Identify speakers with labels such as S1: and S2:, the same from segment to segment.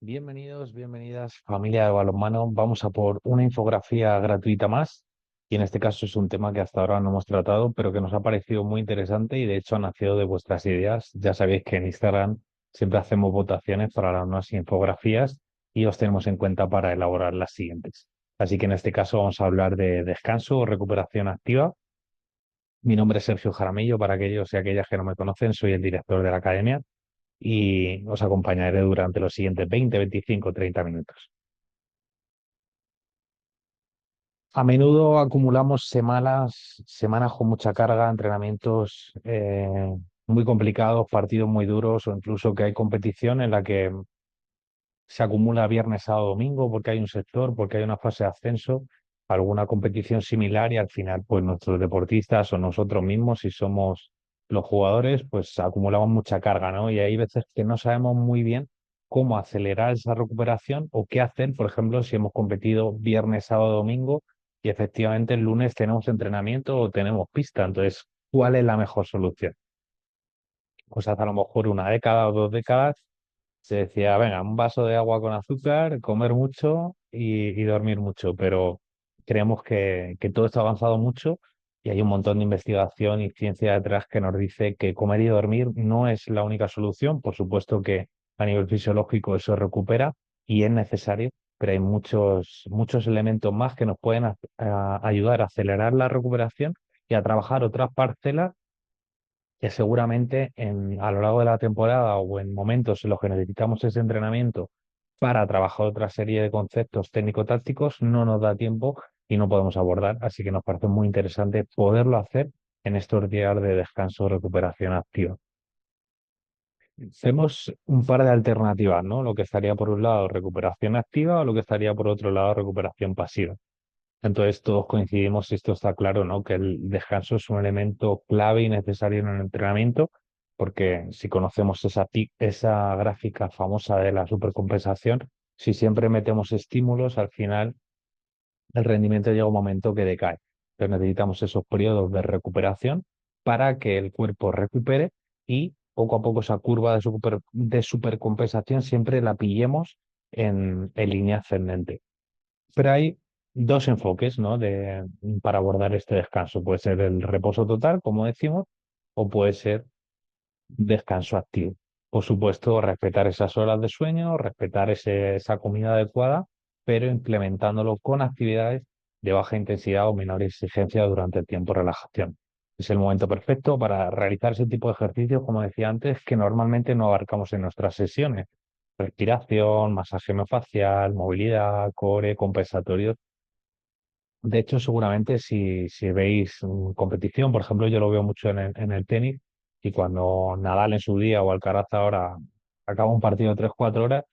S1: Bienvenidos, bienvenidas, familia de balonmano. Vamos a por una infografía gratuita más. Y en este caso es un tema que hasta ahora no hemos tratado, pero que nos ha parecido muy interesante y de hecho ha nacido de vuestras ideas. Ya sabéis que en Instagram siempre hacemos votaciones para las nuevas infografías y os tenemos en cuenta para elaborar las siguientes. Así que en este caso vamos a hablar de descanso o recuperación activa. Mi nombre es Sergio Jaramillo, para aquellos y aquellas que no me conocen, soy el director de la academia y os acompañaré durante los siguientes 20, 25, 30 minutos. A menudo acumulamos semanas con mucha carga, entrenamientos muy complicados, partidos muy duros o incluso que hay competición en la que se acumula viernes, sábado, domingo porque hay un sector, porque hay una fase de ascenso, alguna competición similar y al final pues nuestros deportistas o nosotros mismos, si somos los jugadores, pues acumulamos mucha carga, ¿no? Y hay veces que no sabemos muy bien cómo acelerar esa recuperación o qué hacer, por ejemplo, si hemos competido viernes, sábado, domingo y efectivamente el lunes tenemos entrenamiento o tenemos pista. Entonces, ¿cuál es la mejor solución? Pues hace a lo mejor una década o 2 décadas se decía, venga, un vaso de agua con azúcar, comer mucho y dormir mucho, pero creemos que todo esto ha avanzado mucho y hay un montón de investigación y ciencia detrás que nos dice que comer y dormir no es la única solución. Por supuesto que a nivel fisiológico eso recupera y es necesario, pero hay muchos elementos más que nos pueden ayudar a acelerar la recuperación y a trabajar otras parcelas que seguramente a lo largo de la temporada o en momentos en los que necesitamos ese entrenamiento para trabajar otra serie de conceptos técnico-tácticos, no nos da tiempo y no podemos abordar. Así que nos parece muy interesante poderlo hacer en estos días de descanso o recuperación activa. Tenemos un par de alternativas, ¿no? Lo que estaría por un lado recuperación activa o lo que estaría por otro lado recuperación pasiva. Entonces todos coincidimos, y esto está claro, ¿no? Que el descanso es un elemento clave y necesario en el entrenamiento, porque si conocemos esa gráfica famosa de la supercompensación, si siempre metemos estímulos, al final el rendimiento llega a un momento que decae. Entonces necesitamos esos periodos de recuperación para que el cuerpo recupere y poco a poco esa curva de supercompensación siempre la pillemos en línea ascendente. Pero hay dos enfoques, ¿no? Para abordar este descanso. Puede ser el reposo total, como decimos, o puede ser descanso activo. Por supuesto, respetar esas horas de sueño, respetar esa comida adecuada, pero implementándolo con actividades de baja intensidad o menor exigencia durante el tiempo de relajación. Es el momento perfecto para realizar ese tipo de ejercicios, como decía antes, que normalmente no abarcamos en nuestras sesiones. Respiración, masaje miofascial, movilidad, core, compensatorios. De hecho, seguramente si veis competición, por ejemplo, yo lo veo mucho en el tenis, y cuando Nadal en su día o Alcaraz ahora acaba un partido de 3 4 horas,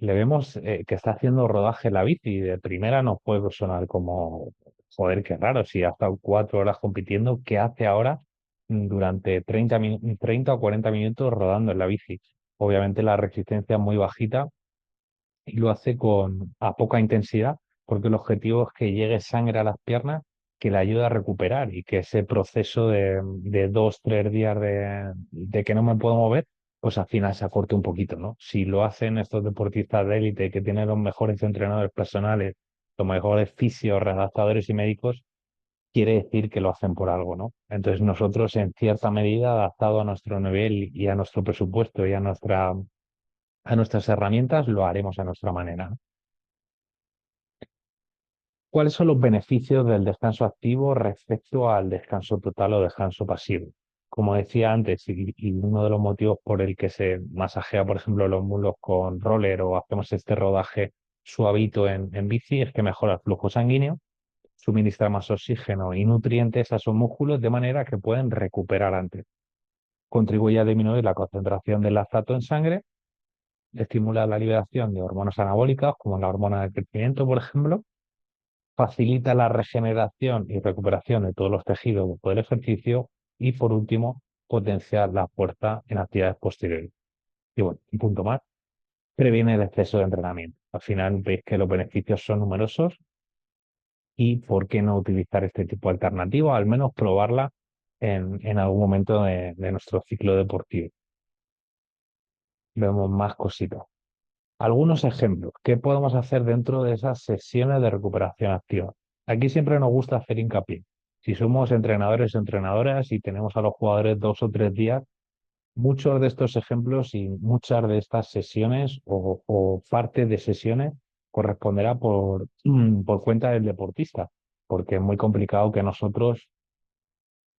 S1: le vemos que está haciendo rodaje en la bici y de primera nos puede sonar como, joder, qué raro, si ha estado 4 horas compitiendo, ¿qué hace ahora durante 30 o 40 minutos rodando en la bici? Obviamente la resistencia es muy bajita y lo hace a poca intensidad, porque el objetivo es que llegue sangre a las piernas que le ayude a recuperar y que ese proceso de 2, 3 días de que no me puedo mover, pues al final se acorte un poquito, ¿no? Si lo hacen estos deportistas de élite que tienen los mejores entrenadores personales, los mejores fisios, redactadores y médicos, quiere decir que lo hacen por algo, ¿no? Entonces nosotros, en cierta medida, adaptado a nuestro nivel y a nuestro presupuesto y a nuestras herramientas, lo haremos a nuestra manera, ¿no? ¿Cuáles son los beneficios del descanso activo respecto al descanso total o descanso pasivo? Como decía antes, y uno de los motivos por el que se masajea, por ejemplo, los muslos con roller o hacemos este rodaje suavito en bici, es que mejora el flujo sanguíneo, suministra más oxígeno y nutrientes a esos músculos de manera que pueden recuperar antes. Contribuye a disminuir la concentración de lactato en sangre, estimula la liberación de hormonas anabólicas, como la hormona del crecimiento, por ejemplo, facilita la regeneración y recuperación de todos los tejidos después del ejercicio y, por último, potencia la fuerza en actividades posteriores. Y bueno, un punto más, previene el exceso de entrenamiento. Al final veis que los beneficios son numerosos y por qué no utilizar este tipo de alternativa, al menos probarla en algún momento de nuestro ciclo deportivo. Vemos más cositas. Algunos ejemplos. ¿Qué podemos hacer dentro de esas sesiones de recuperación activa? Aquí siempre nos gusta hacer hincapié. Si somos entrenadores o entrenadoras y tenemos a los jugadores 2 o 3 días, muchos de estos ejemplos y muchas de estas sesiones o parte de sesiones corresponderá por cuenta del deportista, porque es muy complicado que nosotros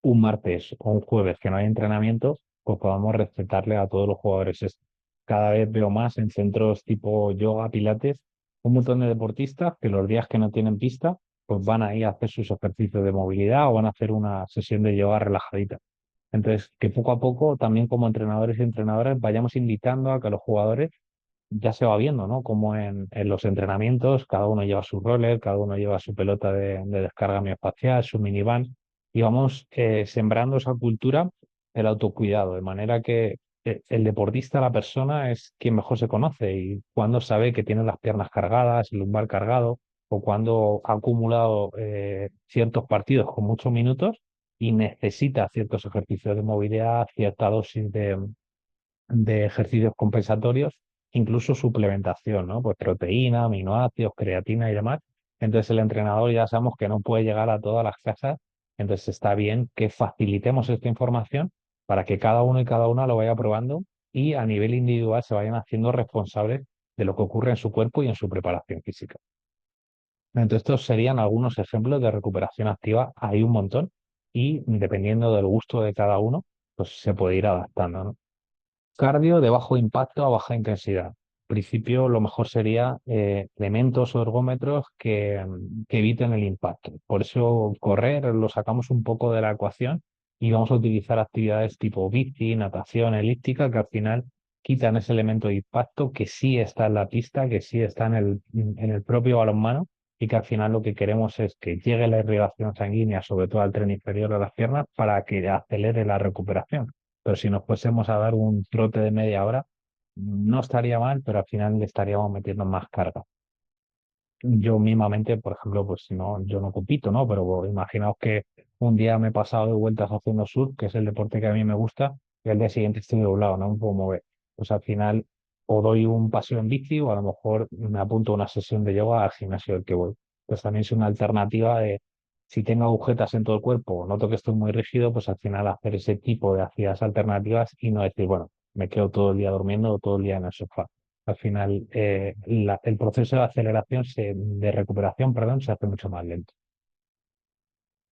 S1: un martes o un jueves que no hay entrenamiento, pues podamos respetarle a todos los jugadores. Cada vez veo más en centros tipo yoga, pilates, un montón de deportistas que los días que no tienen pista, pues van ahí a hacer sus ejercicios de movilidad o van a hacer una sesión de yoga relajadita. Entonces, que poco a poco, también como entrenadores y entrenadoras, vayamos invitando a que los jugadores ya se va viendo, ¿no? Como en los entrenamientos, cada uno lleva su roller, cada uno lleva su pelota de descarga miofacial, su minivan, y vamos sembrando esa cultura del autocuidado, de manera que el deportista, la persona, es quien mejor se conoce y cuando sabe que tiene las piernas cargadas, el lumbar cargado, o cuando ha acumulado ciertos partidos con muchos minutos y necesita ciertos ejercicios de movilidad, cierta dosis de ejercicios compensatorios, incluso suplementación, ¿no? Pues proteína, aminoácidos, creatina y demás. Entonces el entrenador ya sabemos que no puede llegar a todas las casas, entonces está bien que facilitemos esta información para que cada uno y cada una lo vaya probando y a nivel individual se vayan haciendo responsables de lo que ocurre en su cuerpo y en su preparación física. Entonces estos serían algunos ejemplos de recuperación activa, hay un montón y dependiendo del gusto de cada uno, pues se puede ir adaptando, ¿no? Cardio de bajo impacto a baja intensidad. En principio, lo mejor sería elementos o ergómetros que eviten el impacto. Por eso, correr lo sacamos un poco de la ecuación y vamos a utilizar actividades tipo bici, natación, elíptica, que al final quitan ese elemento de impacto que sí está en la pista, que sí está en el propio balonmano y que al final lo que queremos es que llegue la irrigación sanguínea, sobre todo al tren inferior de las piernas, para que acelere la recuperación. Pero si nos fuésemos a dar un trote de media hora, no estaría mal, pero al final le estaríamos metiendo más carga. Yo mismamente, por ejemplo, pues no, yo no compito, ¿no? Pero bueno, imaginaos que un día me he pasado de vueltas haciendo surf, que es el deporte que a mí me gusta, y al día siguiente estoy doblado, no me puedo mover. Pues al final o doy un paseo en bici o a lo mejor me apunto a una sesión de yoga al gimnasio al que voy. Pues también es una alternativa de, si tengo agujetas en todo el cuerpo o noto que estoy muy rígido, pues al final hacer ese tipo de actividades alternativas y no decir, bueno, me quedo todo el día durmiendo o todo el día en el sofá. Al final, el proceso de aceleración, de recuperación, perdón, se hace mucho más lento.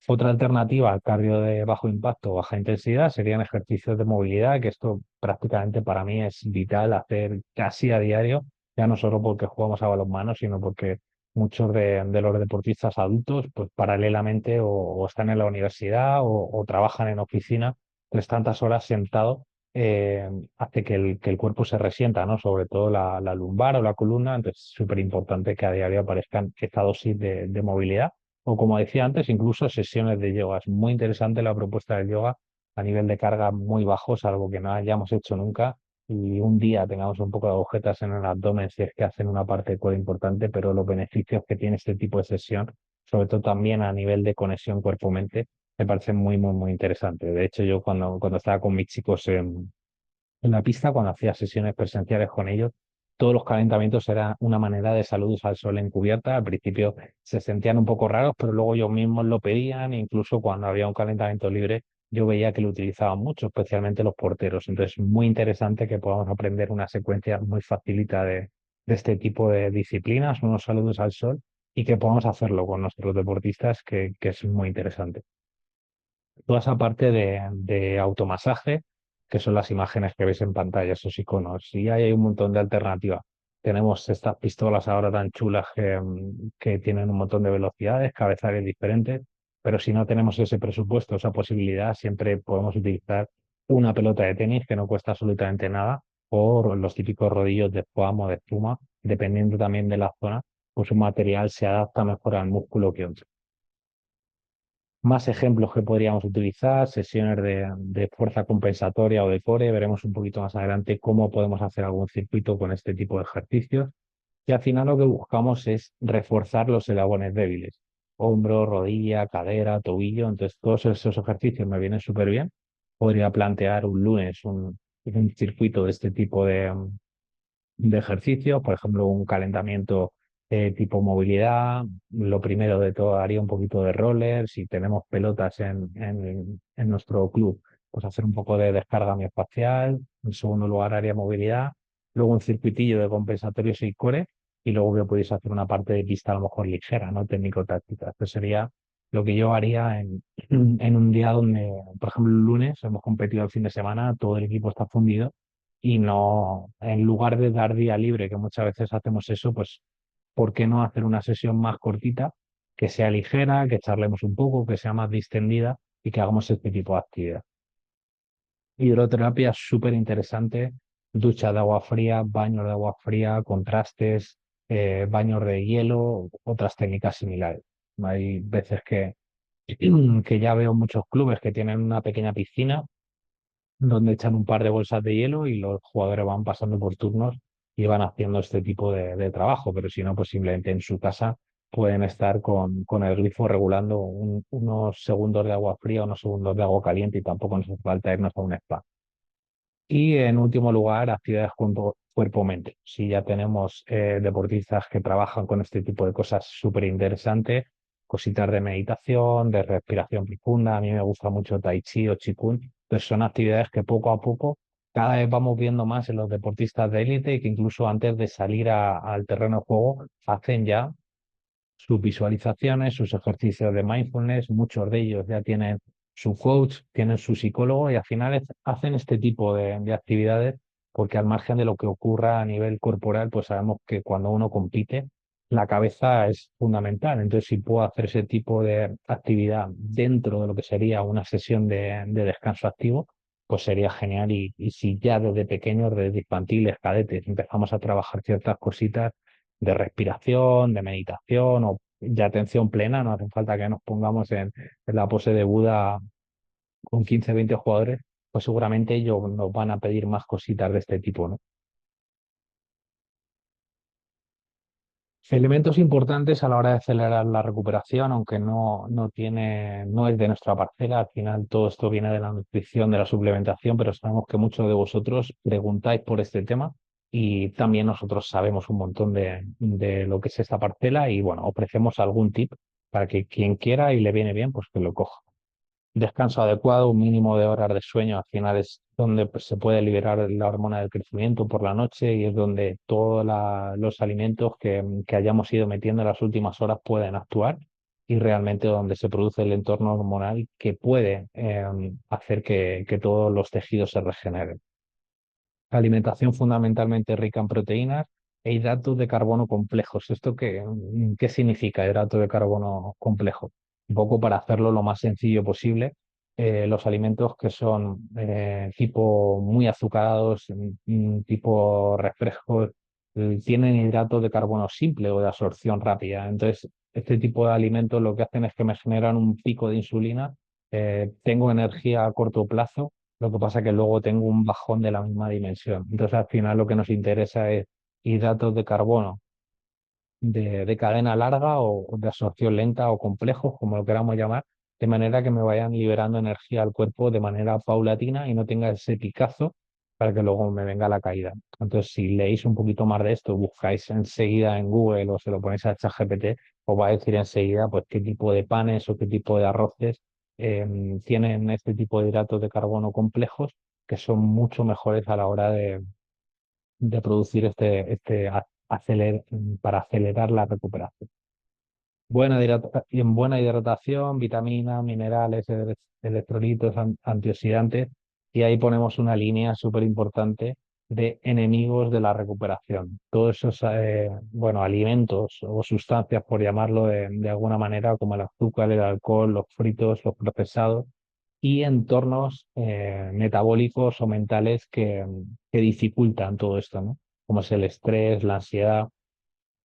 S1: Otra alternativa al cardio de bajo impacto o baja intensidad serían ejercicios de movilidad, que esto prácticamente para mí es vital hacer casi a diario, ya no solo porque jugamos a balonmano, sino porque muchos de los deportistas adultos, pues paralelamente o están en la universidad o trabajan en oficina, pues tantas horas sentados hace que el cuerpo se resienta, ¿no? Sobre todo la lumbar o la columna, entonces es súper importante que a diario aparezcan esta dosis de movilidad o como decía antes, incluso sesiones de yoga. Es muy interesante la propuesta del yoga a nivel de carga muy bajo, algo que no hayamos hecho nunca. Y un día tengamos un poco de agujetas en el abdomen si es que hacen una parte de core importante, pero los beneficios que tiene este tipo de sesión, sobre todo también a nivel de conexión cuerpo-mente, me parece muy, muy, muy interesante. De hecho, yo cuando estaba con mis chicos en la pista, cuando hacía sesiones presenciales con ellos, todos los calentamientos eran una manera de saludos al sol encubierta. Al principio se sentían un poco raros, pero luego ellos mismos lo pedían, e incluso cuando había un calentamiento libre, yo veía que lo utilizaban mucho, especialmente los porteros. Entonces, muy interesante que podamos aprender una secuencia muy facilita de este tipo de disciplinas, unos saludos al sol, y que podamos hacerlo con nuestros deportistas, que es muy interesante. Toda esa parte de automasaje, que son las imágenes que ves en pantalla, esos iconos. Y ahí hay un montón de alternativas. Tenemos estas pistolas ahora tan chulas que tienen un montón de velocidades, cabezales diferentes, pero si no tenemos ese presupuesto, esa posibilidad, siempre podemos utilizar una pelota de tenis que no cuesta absolutamente nada, o los típicos rodillos de foam o de espuma, dependiendo también de la zona, pues un material se adapta mejor al músculo que otro. Más ejemplos que podríamos utilizar, sesiones de fuerza compensatoria o de core. Veremos un poquito más adelante cómo podemos hacer algún circuito con este tipo de ejercicios. Y al final lo que buscamos es reforzar los eslabones débiles. Hombro, rodilla, cadera, tobillo. Entonces todos esos ejercicios me vienen súper bien. Podría plantear un lunes un circuito de este tipo de ejercicios, por ejemplo, un calentamiento tipo movilidad. Lo primero de todo, haría un poquito de roller. Si tenemos pelotas en nuestro club, pues hacer un poco de descarga miofascial. En segundo lugar, haría movilidad. Luego un circuitillo de compensatorios y core. Y luego que podéis hacer una parte de pista a lo mejor ligera, ¿no? Técnico-táctica. Esto sería lo que yo haría en un día donde, por ejemplo, el lunes hemos competido el fin de semana, todo el equipo está fundido y no, en lugar de dar día libre, que muchas veces hacemos eso, pues, ¿por qué no hacer una sesión más cortita, que sea ligera, que charlemos un poco, que sea más distendida y que hagamos este tipo de actividad? Hidroterapia súper interesante, ducha de agua fría, baños de agua fría, contrastes, baños de hielo, otras técnicas similares. Hay veces que ya veo muchos clubes que tienen una pequeña piscina donde echan un par de bolsas de hielo y los jugadores van pasando por turnos y van haciendo este tipo de trabajo, pero si no, pues simplemente en su casa pueden estar con el grifo regulando unos segundos de agua fría, unos segundos de agua caliente y tampoco nos hace falta irnos a un spa. Y en último lugar, actividades cuerpo-mente. Si ya tenemos deportistas que trabajan con este tipo de cosas súper interesantes, cositas de meditación, de respiración profunda, a mí me gusta mucho Tai Chi o Qigong, pues son actividades que poco a poco cada vez vamos viendo más en los deportistas de élite y que incluso antes de salir al terreno de juego hacen ya sus visualizaciones, sus ejercicios de mindfulness, muchos de ellos ya tienen su coach, tienen su psicólogo y al final hacen este tipo de actividades porque al margen de lo que ocurra a nivel corporal, pues sabemos que cuando uno compite, la cabeza es fundamental. Entonces, si puedo hacer ese tipo de actividad dentro de lo que sería una sesión de descanso activo, pues sería genial. Y si ya desde pequeños, desde infantiles, cadetes, empezamos a trabajar ciertas cositas de respiración, de meditación o de atención plena. No hace falta que nos pongamos en la pose de Buda con 15 20 jugadores, pues seguramente ellos nos van a pedir más cositas de este tipo, ¿no? Elementos importantes a la hora de acelerar la recuperación, aunque no es de nuestra parcela, al final todo esto viene de la nutrición, de la suplementación, pero sabemos que muchos de vosotros preguntáis por este tema y también nosotros sabemos un montón de lo que es esta parcela y bueno, ofrecemos algún tip para que quien quiera y le viene bien, pues que lo coja. Descanso adecuado, un mínimo de horas de sueño, al final es donde pues, se puede liberar la hormona del crecimiento por la noche y es donde todos los alimentos que hayamos ido metiendo en las últimas horas pueden actuar y realmente donde se produce el entorno hormonal que puede hacer que todos los tejidos se regeneren. Alimentación fundamentalmente rica en proteínas e hidratos de carbono complejos. ¿Esto qué significa hidrato de carbono complejo? Un poco para hacerlo lo más sencillo posible. Los alimentos que son tipo muy azucarados, tipo refrescos, tienen hidratos de carbono simple o de absorción rápida. Entonces, este tipo de alimentos lo que hacen es que me generan un pico de insulina, tengo energía a corto plazo, lo que pasa es que luego tengo un bajón de la misma dimensión. Entonces, al final lo que nos interesa es hidratos de carbono de cadena larga o de absorción lenta o complejos, como lo queramos llamar, de manera que me vayan liberando energía al cuerpo de manera paulatina y no tenga ese picazo para que luego me venga la caída. Entonces, si leéis un poquito más de esto, buscáis enseguida en Google o se lo ponéis a ChatGPT, os va a decir enseguida pues qué tipo de panes o qué tipo de arroces tienen este tipo de hidratos de carbono complejos que son mucho mejores a la hora de producir para acelerar la recuperación. Buena hidratación, vitaminas, minerales, electrolitos, antioxidantes, y ahí ponemos una línea súper importante de enemigos de la recuperación. Todos esos bueno, alimentos o sustancias, por llamarlo de alguna manera, como el azúcar, el alcohol, los fritos, los procesados, y entornos metabólicos o mentales que dificultan todo esto, ¿no? Como es el estrés, la ansiedad.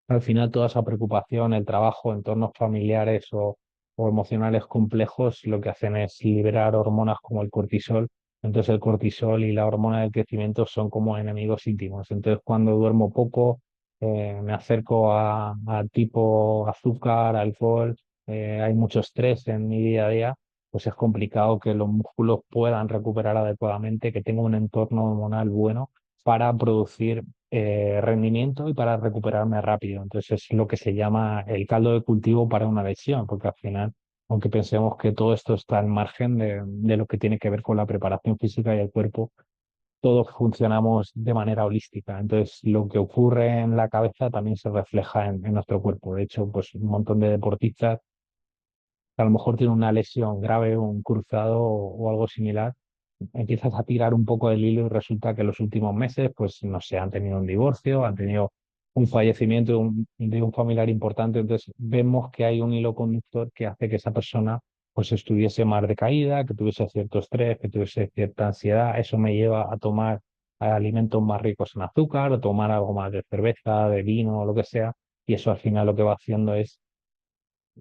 S1: Al final, toda esa preocupación, el trabajo, entornos familiares o emocionales complejos, lo que hacen es liberar hormonas como el cortisol. Entonces, el cortisol y la hormona del crecimiento son como enemigos íntimos. Entonces, cuando duermo poco, me acerco a tipo azúcar, alcohol, hay mucho estrés en mi día a día, pues es complicado que los músculos puedan recuperar adecuadamente, que tenga un entorno hormonal bueno para producir rendimiento y para recuperarme rápido. Entonces es lo que se llama el caldo de cultivo para una lesión, porque al final, aunque pensemos que todo esto está al margen de lo que tiene que ver con la preparación física y el cuerpo, todos funcionamos de manera holística. Entonces, lo que ocurre en la cabeza también se refleja en nuestro cuerpo. De hecho, pues un montón de deportistas que a lo mejor tienen una lesión grave, un cruzado o algo similar, empiezas a tirar un poco del hilo y resulta que en los últimos meses, pues no sé, han tenido un divorcio, han tenido un fallecimiento de un familiar importante. Entonces, vemos que hay un hilo conductor que hace que esa persona pues estuviese más decaída, que tuviese cierto estrés, que tuviese cierta ansiedad. Eso me lleva a tomar alimentos más ricos en azúcar, o tomar algo más de cerveza, de vino o lo que sea. Y eso al final lo que va haciendo es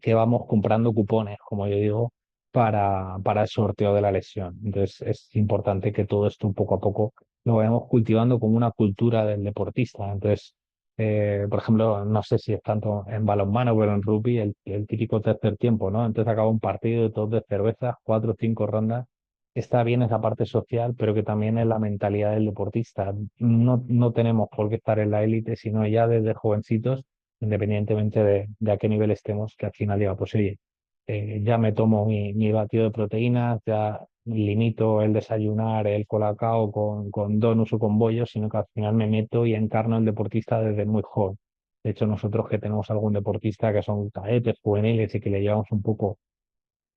S1: que vamos comprando cupones, como yo digo, para el sorteo de la lesión. Entonces es importante que todo esto poco a poco lo vayamos cultivando como una cultura del deportista. Entonces, por ejemplo, no sé si es tanto en balonmano, pero en rugby el típico tercer tiempo, ¿no? Entonces acaba un partido de todos de cerveza, 4 o 5 rondas. Está bien esa parte social, pero que también es la mentalidad del deportista. No tenemos por qué estar en la élite, sino ya desde jovencitos, independientemente de a qué nivel estemos, que al final diga, pues oye, ya me tomo mi batido de proteínas, ya limito el desayunar, el colacao con donuts o con bollos, sino que al final me meto y encarno el deportista desde muy joven. De hecho, nosotros que tenemos algún deportista que son cadetes, juveniles y que le llevamos un poco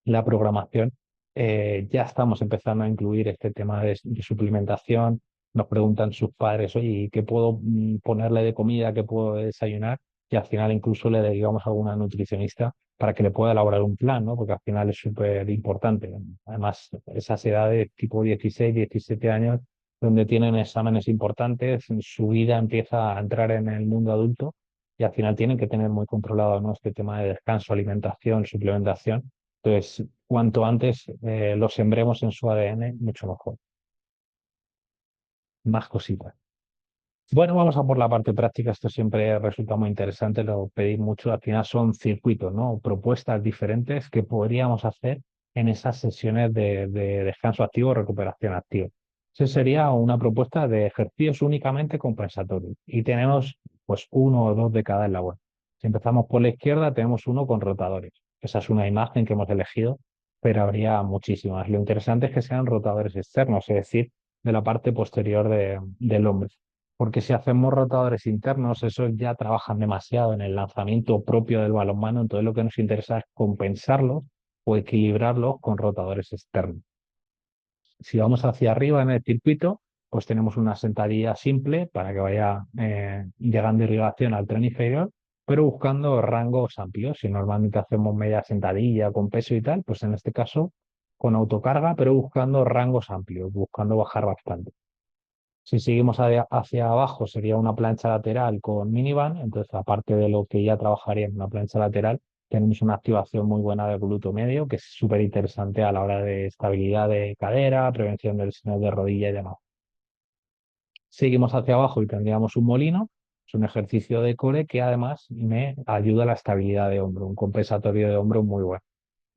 S1: la programación, ya estamos empezando a incluir este tema de suplementación. Nos preguntan sus padres, oye, ¿y ¿qué puedo ponerle de comida? ¿Qué puedo desayunar? Y al final incluso le derivamos a alguna nutricionista para que le pueda elaborar un plan, ¿no? Porque al final es súper importante. Además, esas edades tipo 16, 17 años, donde tienen exámenes importantes, su vida empieza a entrar en el mundo adulto y al final tienen que tener muy controlado, ¿no? Este tema de descanso, alimentación, suplementación. Entonces, cuanto antes lo sembremos en su ADN, mucho mejor. Más cositas. Bueno, vamos a por la parte práctica. Esto siempre resulta muy interesante, lo pedí mucho. Al final son circuitos, ¿no? Propuestas diferentes que podríamos hacer en esas sesiones de descanso activo o recuperación activa. Esa sería una propuesta de ejercicios únicamente compensatorios. Y tenemos pues uno o dos de cada en la web. Si empezamos por la izquierda, tenemos uno con rotadores. Esa es una imagen que hemos elegido, pero habría muchísimas. Lo interesante es que sean rotadores externos, es decir, de la parte posterior del hombro, porque si hacemos rotadores internos, esos ya trabajan demasiado en el lanzamiento propio del balonmano, entonces lo que nos interesa es compensarlos o equilibrarlos con rotadores externos. Si vamos hacia arriba en el circuito, pues tenemos una sentadilla simple para que vaya llegando irrigación al tren inferior, pero buscando rangos amplios. Si normalmente hacemos media sentadilla con peso y tal, pues en este caso con autocarga, pero buscando rangos amplios, buscando bajar bastante. Si seguimos hacia abajo sería una plancha lateral con minivan, entonces aparte de lo que ya trabajaría en una plancha lateral, tenemos una activación muy buena del glúteo medio, que es súper interesante a la hora de estabilidad de cadera, prevención de lesiones de rodilla y demás. Seguimos hacia abajo y tendríamos un molino, es un ejercicio de core que además me ayuda a la estabilidad de hombro, un compensatorio de hombro muy bueno.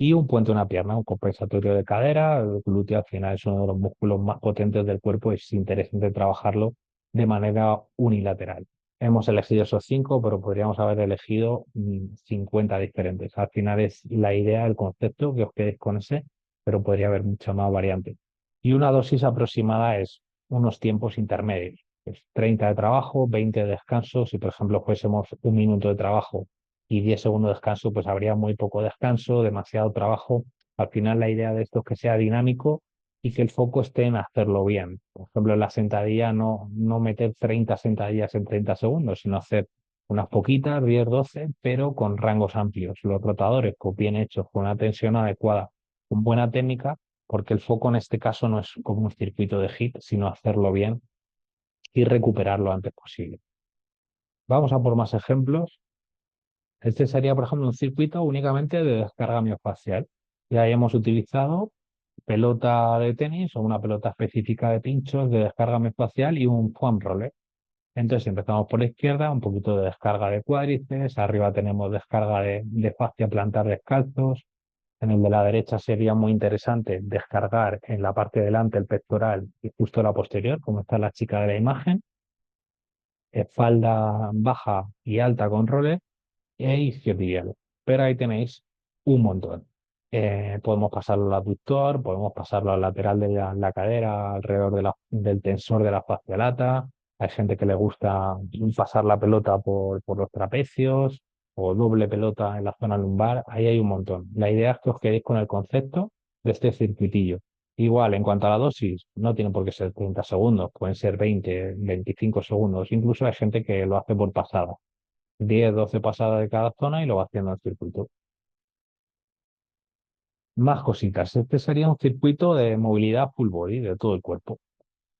S1: Y un puente, una pierna, un compensatorio de cadera. El glúteo al final es uno de los músculos más potentes del cuerpo y es interesante trabajarlo de manera unilateral. Hemos elegido esos 5, pero podríamos haber elegido 50 diferentes. Al final es la idea, el concepto, que os quedéis con ese, pero podría haber mucha más variante. Y una dosis aproximada es unos tiempos intermedios. Pues 30 de trabajo, 20 de descanso. Si, por ejemplo, fuésemos un minuto de trabajo y 10 segundos de descanso, pues habría muy poco descanso, demasiado trabajo. Al final la idea de esto es que sea dinámico y que el foco esté en hacerlo bien. Por ejemplo, en la sentadilla no meter 30 sentadillas en 30 segundos, sino hacer unas poquitas, 10 12 pero con rangos amplios. Los rotadores, pues bien hechos, con una tensión adecuada, con buena técnica, porque el foco en este caso no es como un circuito de hit, sino hacerlo bien y recuperar lo antes posible. Vamos a por más ejemplos. Este sería, por ejemplo, un circuito únicamente de descarga miofascial. Ya hemos utilizado pelota de tenis o una pelota específica de pinchos de descarga miofascial y un foam roller. Entonces empezamos por la izquierda, un poquito de descarga de cuádriceps, arriba tenemos descarga de fascia plantar descalzos. En el de la derecha sería muy interesante descargar en la parte delante el pectoral y justo la posterior, como está la chica de la imagen. espalda baja y alta con roller e isquiotibiales. Pero ahí tenéis un montón. Podemos pasarlo al abductor, podemos pasarlo al lateral de la cadera, alrededor del tensor de la fasciolata. Hay gente que le gusta pasar la pelota por los trapecios o doble pelota en la zona lumbar. Ahí hay un montón. La idea es que os quedéis con el concepto de este circuitillo. Igual, en cuanto a la dosis, no tiene por qué ser 30 segundos, pueden ser 20, 25 segundos. Incluso hay gente que lo hace por pasada. 10, 12 pasadas de cada zona y lo va haciendo el circuito. Más cositas. Este sería un circuito de movilidad full body de todo el cuerpo.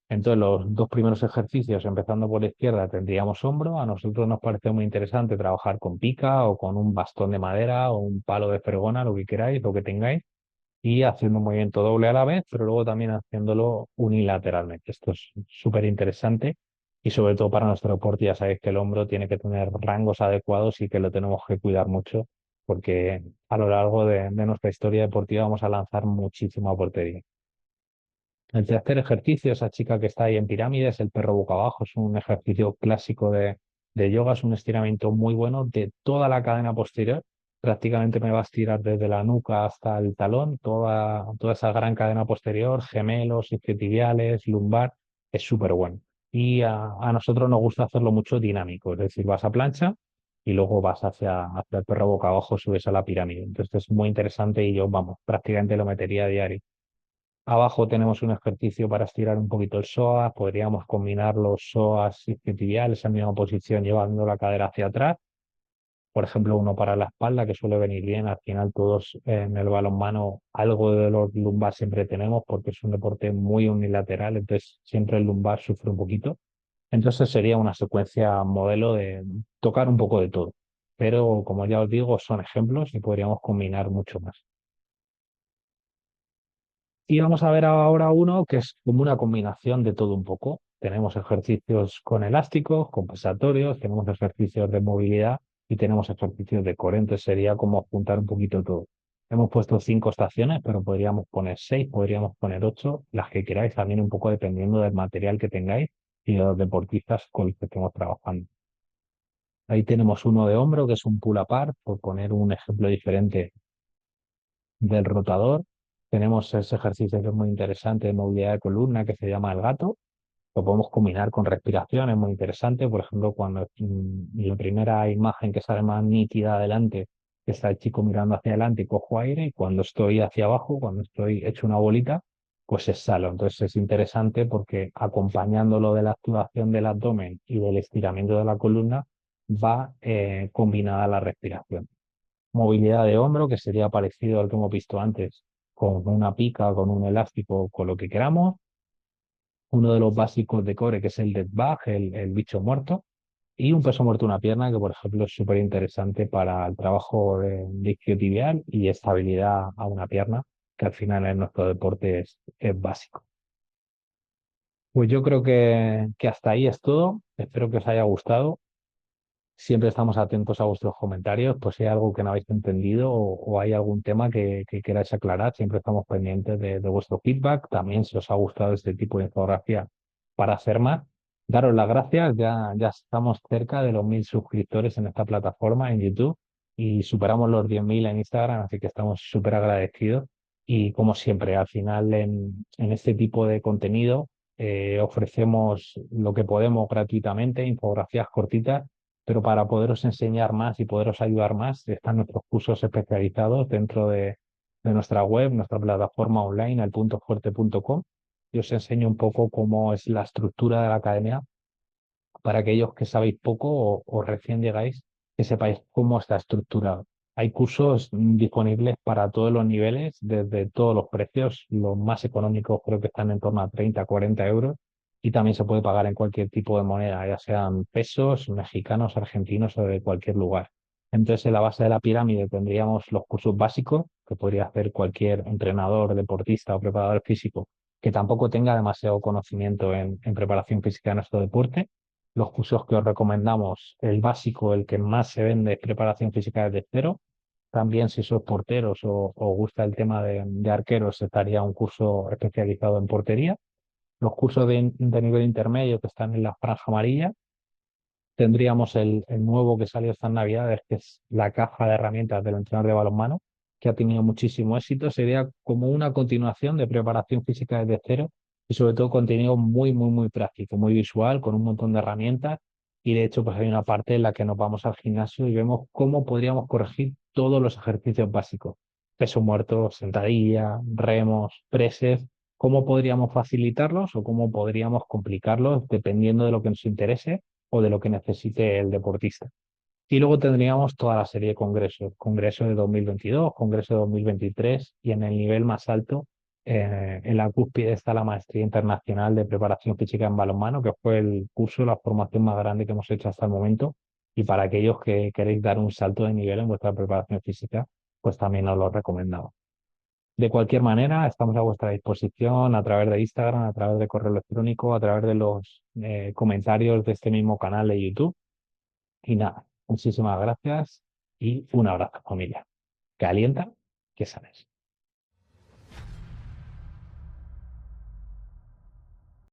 S1: Entonces, los dos primeros ejercicios, empezando por la izquierda, tendríamos hombro. A nosotros nos parece muy interesante trabajar con pica o con un bastón de madera o un palo de fregona, lo que queráis, lo que tengáis, y haciendo un movimiento doble a la vez, pero luego también haciéndolo unilateralmente. Esto es súper interesante y sobre todo para nuestro deporte ya sabéis que el hombro tiene que tener rangos adecuados y que lo tenemos que cuidar mucho porque a lo largo de nuestra historia deportiva vamos a lanzar muchísima portería. El tercer ejercicio, esa chica que está ahí en pirámides, el perro boca abajo, es un ejercicio clásico de yoga, es un estiramiento muy bueno de toda la cadena posterior. Prácticamente me va a estirar desde la nuca hasta el talón, toda esa gran cadena posterior, gemelos, isquiotibiales, lumbar, es súper bueno. Y a nosotros nos gusta hacerlo mucho dinámico, es decir, vas a plancha y luego vas hacia el perro boca abajo, subes a la pirámide. Entonces es muy interesante y yo, vamos, prácticamente lo metería a diario. Abajo tenemos un ejercicio para estirar un poquito el psoas. Podríamos combinar los psoas isquiotibiales en la misma posición, llevando la cadera hacia atrás. Por ejemplo, uno para la espalda, que suele venir bien. Al final, todos en el balonmano algo de dolor lumbar siempre tenemos, porque es un deporte muy unilateral, entonces siempre el lumbar sufre un poquito. Entonces sería una secuencia modelo de tocar un poco de todo. Pero como ya os digo, son ejemplos y podríamos combinar mucho más. Y vamos a ver ahora uno que es como una combinación de todo un poco. Tenemos ejercicios con elásticos, compensatorios, tenemos ejercicios de movilidad y tenemos ejercicios de core. Entonces sería como juntar un poquito todo. Hemos puesto 5 estaciones, pero podríamos poner 6, podríamos poner 8, las que queráis, también un poco dependiendo del material que tengáis y de los deportistas con los que estemos trabajando. Ahí tenemos uno de hombro, que es un pull apart, por poner un ejemplo diferente del rotador. Tenemos ese ejercicio que es muy interesante de movilidad de columna que se llama el gato. Lo podemos combinar con respiración, es muy interesante. Por ejemplo, cuando la primera imagen que sale más nítida adelante, que está el chico mirando hacia adelante y cojo aire, y cuando estoy hacia abajo, cuando estoy hecho una bolita, pues exhalo. Entonces es interesante porque acompañándolo de la activación del abdomen y del estiramiento de la columna, va combinada la respiración. Movilidad de hombro, que sería parecido al que hemos visto antes, con una pica, con un elástico, con lo que queramos. Uno de los básicos de core, que es el dead bug, el bicho muerto. Y un peso muerto, una pierna, que por ejemplo es súper interesante para el trabajo de isquiotibial y estabilidad a una pierna, que al final en nuestro deporte es básico. Pues yo creo que hasta ahí es todo. Espero que os haya gustado. Siempre estamos atentos a vuestros comentarios, pues si hay algo que no habéis entendido o hay algún tema que queráis aclarar, siempre estamos pendientes de vuestro feedback. También si os ha gustado este tipo de infografía para hacer más, daros las gracias. Ya estamos cerca de los 1000 suscriptores en esta plataforma en YouTube y superamos los 10.000 en Instagram, así que estamos súper agradecidos. Y como siempre, al final en este tipo de contenido ofrecemos lo que podemos gratuitamente, infografías cortitas, pero para poderos enseñar más y poderos ayudar más, están nuestros cursos especializados dentro de nuestra web, nuestra plataforma online, alpuntofuerte.com. Y os enseño un poco cómo es la estructura de la academia para aquellos que sabéis poco o recién llegáis, que sepáis cómo está estructurado. Hay cursos disponibles para todos los niveles, desde todos los precios. Los más económicos creo que están en torno a 30, 40 euros. Y también se puede pagar en cualquier tipo de moneda, ya sean pesos, mexicanos, argentinos o de cualquier lugar. Entonces, en la base de la pirámide tendríamos los cursos básicos, que podría hacer cualquier entrenador, deportista o preparador físico que tampoco tenga demasiado conocimiento en preparación física en nuestro deporte. Los cursos que os recomendamos, el básico, el que más se vende es preparación física desde cero. También si sois porteros o os gusta el tema de arqueros, estaría un curso especializado en portería. Los cursos de nivel intermedio que están en la franja amarilla Tendríamos el nuevo que salió estas Navidades, que es la caja de herramientas del entrenador de balonmano, que ha tenido muchísimo éxito. Sería como una continuación de preparación física desde cero y sobre todo contenido muy, muy, muy práctico, muy visual, con un montón de herramientas. Y de hecho, pues hay una parte en la que nos vamos al gimnasio y vemos cómo podríamos corregir todos los ejercicios básicos. Peso muerto, sentadilla, remos, preses, cómo podríamos facilitarlos o cómo podríamos complicarlos dependiendo de lo que nos interese o de lo que necesite el deportista. Y luego tendríamos toda la serie de congresos, congreso de 2022, congreso de 2023 y en el nivel más alto, en la cúspide está la Maestría Internacional de Preparación Física en Balonmano, que fue el curso, la formación más grande que hemos hecho hasta el momento. Y para aquellos que queréis dar un salto de nivel en vuestra preparación física, pues también os lo recomendamos. De cualquier manera, estamos a vuestra disposición a través de Instagram, a través de correo electrónico, a través de los comentarios de este mismo canal de YouTube. Y nada, muchísimas gracias y un abrazo, familia. Que alienta, que sabes.